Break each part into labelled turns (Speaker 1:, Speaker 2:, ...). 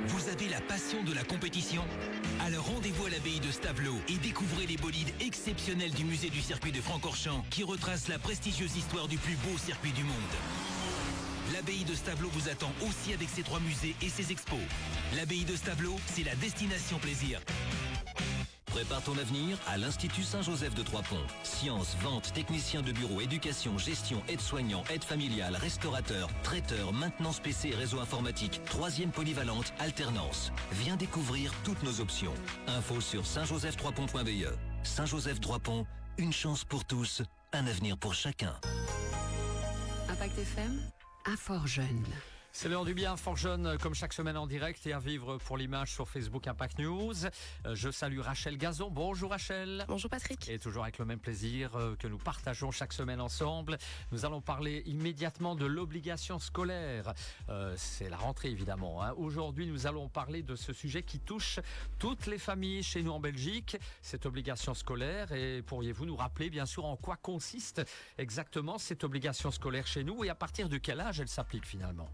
Speaker 1: Vous avez la passion de la compétition? Alors rendez-vous à l'abbaye de Stavelot et découvrez les bolides exceptionnels du musée du circuit de Francorchamps qui retrace la prestigieuse histoire du plus beau circuit du monde. L'abbaye de Stavelot vous attend aussi avec ses 3 musées et ses expos. L'abbaye de Stavelot, c'est la destination plaisir. Prépare ton avenir à l'Institut Saint-Joseph de Trois-Ponts. Sciences, vente, technicien de bureau, éducation, gestion, aide-soignant, aide familiale, restaurateur, traiteur, maintenance PC et réseau informatique, 3e polyvalente, alternance. Viens découvrir toutes nos options. Info sur saintjoseph3pont.be. Saint-Joseph Trois-Ponts, une chance pour tous, un avenir pour chacun.
Speaker 2: Impact FM, à Fort-Jeune.
Speaker 3: C'est l'heure du bien, Fort-Jeune, comme chaque semaine en direct et à vivre pour l'image sur Facebook Impact News. Je salue Rachel Gazon. Bonjour Rachel.
Speaker 4: Bonjour Patrick.
Speaker 3: Et toujours avec le même plaisir que nous partageons chaque semaine ensemble. Nous allons parler immédiatement de l'obligation scolaire. C'est la rentrée évidemment. Aujourd'hui, nous allons parler de ce sujet qui touche toutes les familles chez nous en Belgique. Cette obligation scolaire. Et pourriez-vous nous rappeler bien sûr en quoi consiste exactement cette obligation scolaire chez nous et à partir de quel âge elle s'applique finalement?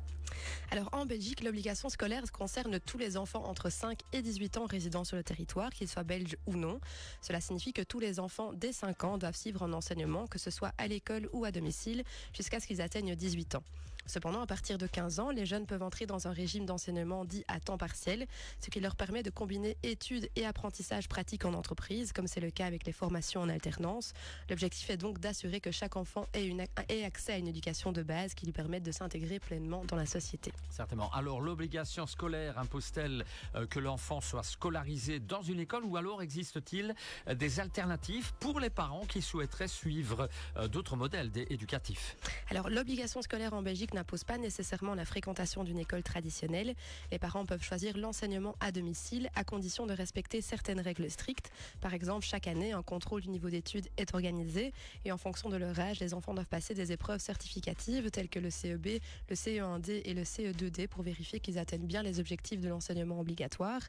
Speaker 4: Alors en Belgique, l'obligation scolaire concerne tous les enfants entre 5 et 18 ans résidant sur le territoire, qu'ils soient belges ou non. Cela signifie que tous les enfants dès 5 ans doivent suivre un enseignement, que ce soit à l'école ou à domicile, jusqu'à ce qu'ils atteignent 18 ans. Cependant, à partir de 15 ans, les jeunes peuvent entrer dans un régime d'enseignement dit à temps partiel, ce qui leur permet de combiner études et apprentissage pratique en entreprise, comme c'est le cas avec les formations en alternance. L'objectif est donc d'assurer que chaque enfant ait accès à une éducation de base qui lui permette de s'intégrer pleinement dans la société.
Speaker 3: Certainement. Alors, l'obligation scolaire impose-t-elle que l'enfant soit scolarisé dans une école ou alors existe-t-il des alternatives pour les parents qui souhaiteraient suivre d'autres modèles éducatifs?
Speaker 4: Alors, l'obligation scolaire en Belgique n'impose pas nécessairement la fréquentation d'une école traditionnelle. Les parents peuvent choisir l'enseignement à domicile à condition de respecter certaines règles strictes. Par exemple, chaque année, un contrôle du niveau d'études est organisé et en fonction de leur âge, les enfants doivent passer des épreuves certificatives telles que le CEB, le CE1D et le CE2D pour vérifier qu'ils atteignent bien les objectifs de l'enseignement obligatoire.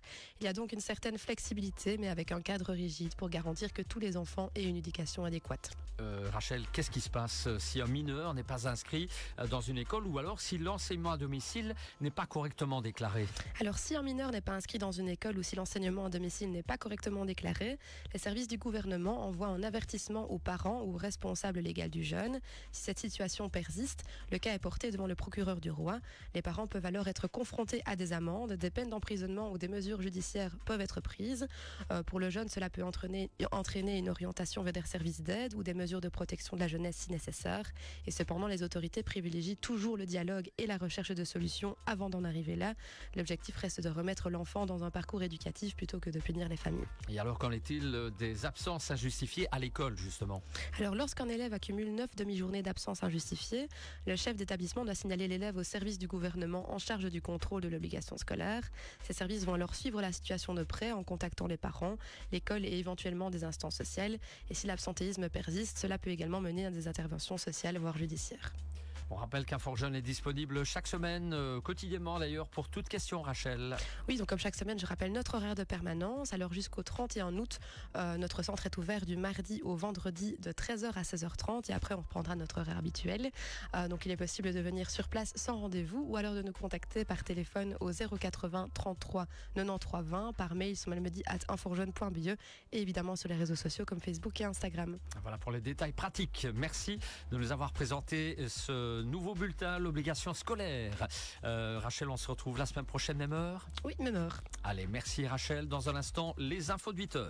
Speaker 4: Il y a donc une certaine flexibilité, mais avec un cadre rigide pour garantir que tous les enfants aient une éducation adéquate.
Speaker 3: Rachel, qu'est-ce qui se passe si un mineur n'est pas inscrit dans une école ou alors si l'enseignement à domicile n'est pas correctement déclaré?
Speaker 4: Alors si un mineur n'est pas inscrit dans une école ou si l'enseignement à domicile n'est pas correctement déclaré, les services du gouvernement envoient un avertissement aux parents ou aux responsables légaux du jeune. Si cette situation persiste, le cas est porté devant le procureur du roi. Les parents peuvent alors être confrontés à des amendes, des peines d'emprisonnement ou des mesures judiciaires peuvent être prises. Pour le jeune, cela peut entraîner une orientation vers des services d'aide ou des mesures de protection de la jeunesse si nécessaire. Et cependant, les autorités privilégient toujours le dialogue et la recherche de solutions avant d'en arriver là. L'objectif reste de remettre l'enfant dans un parcours éducatif plutôt que de punir les familles.
Speaker 3: Et alors, qu'en est-il des absences injustifiées à l'école, justement?
Speaker 4: Alors, lorsqu'un élève accumule 9 demi-journées d'absence injustifiées, le chef d'établissement doit signaler l'élève au service du gouvernement en charge du contrôle de l'obligation scolaire. Ces services vont alors suivre la situation de près en contactant les parents, l'école et éventuellement des instances sociales. Et si l'absentéisme persiste, cela peut également mener à des interventions sociales, voire judiciaires.
Speaker 3: On rappelle qu'un Fort-Jeune est disponible chaque semaine, quotidiennement d'ailleurs, pour toute question, Rachel.
Speaker 4: Oui, donc comme chaque semaine, je rappelle notre horaire de permanence. Alors jusqu'au 31 août, notre centre est ouvert du mardi au vendredi de 13h à 16h30 et après on reprendra notre horaire habituel. Donc il est possible de venir sur place sans rendez-vous ou alors de nous contacter par téléphone au 080 33 93 20, par mail sur malmedy@inforjeune.be et évidemment sur les réseaux sociaux comme Facebook et Instagram.
Speaker 3: Voilà pour les détails pratiques. Merci de nous avoir présenté ce nouveau bulletin, l'obligation scolaire. Rachel, on se retrouve la semaine prochaine, même heure?
Speaker 4: Oui, même heure.
Speaker 3: Allez, merci Rachel. Dans un instant, les infos de 8h.